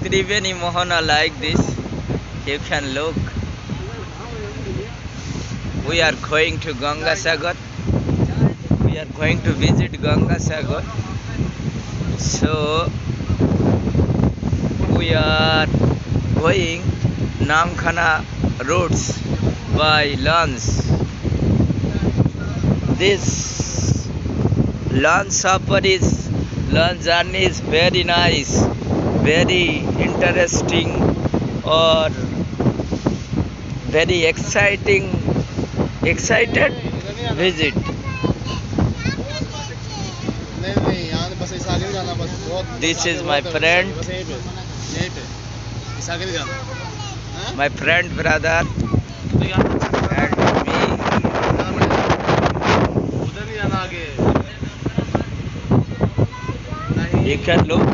Triveni Mohana like this. You can look. We are going to Ganga Sagar. We are going to visit Ganga Sagar. So we are going Namkhana routes by lunch. This lunch journey is very nice, very interesting, or very excited visit. This is my friend, my friend brother, and me. You can look.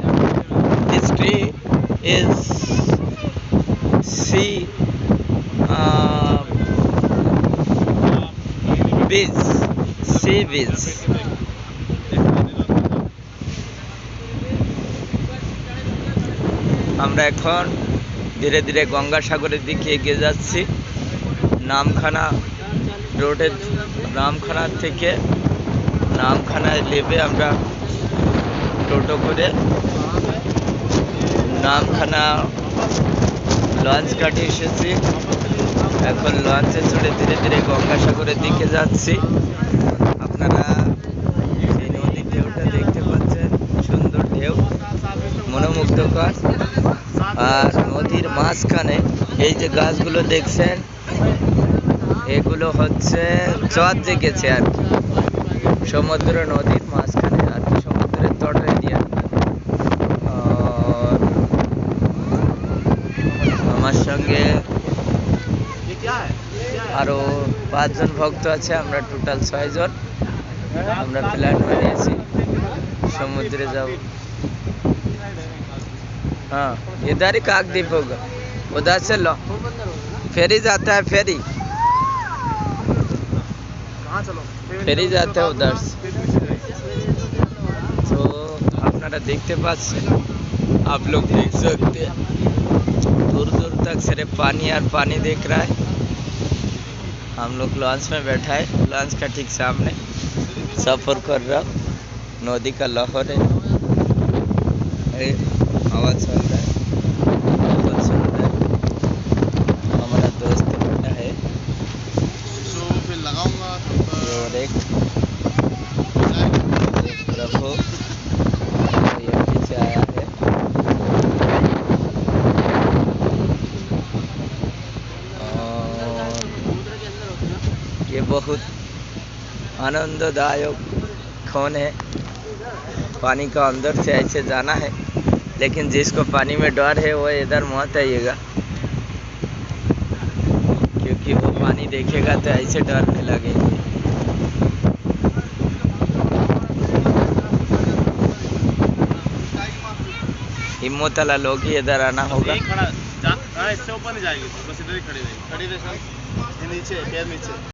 This tree is sea beach. আমরা এখন ধীরে ধীরে গঙ্গাসাগরের দিকে এগিয়ে যাচ্ছি। নামখানা রোডের নামখানা থেকে নামখানায় নেমে আমরা টোটো করে নামখানা লঞ্চ ঘাটে এসেছি। এখন লঞ্চে চড়ে ধীরে ধীরে গঙ্গাসাগরের দিকে যাচ্ছি। আপনারা এই নদীর ঢেউটা দেখতে পাচ্ছেন, সুন্দর ঢেউ, মনোমুগ্ধকর। আর নদীর মাঝখানে এই যে গাছগুলো দেখছেন, এগুলো হচ্ছে চর জেগেছে আর কি, সমুদ্র নদীর মাঝখানে আর কি, সমুদ্রের তট এরিয়া। আর আমার সঙ্গে আরো 5 জন ভক্ত আছে, আমরা টোটাল 6 জন। আমরা প্ল্যান বানিয়েছি সমুদ্রে যাব। हाँ, इधर ही काकद्वीप होगा, उधर से लो फेरी जाता है, फेरी जाता है उधर से। तो আপনারা দেখতে পাচ্ছেন, आप लोग देख सकते हैं, दूर दूर तक सिर्फ पानी और पानी दिख रहा है। हम लोग लॉन्च में बैठा है, लॉन्च का ठीक सामने सफर कर रहा, नदी का लहर है, हवा चल रहा है, बहुत सुंदर। हमारा दोस्त बैठा है और एक प्रभु ये पीछे आया है। और ये बहुत आनंददायक खौन है। पानी का अंदर से ऐसे जाना है, लेकिन जिसको पानी में डर है वो इधर मत आइएगा, क्योंकि वो पानी देखेगा तो ऐसे डरने लगेगा। हिम्मत वाला लोग ही इधर आना होगा। इससे ऊपर नहीं जाएगी, बस इधर ही खड़ी रहेगी, नीचे पैर नीचे।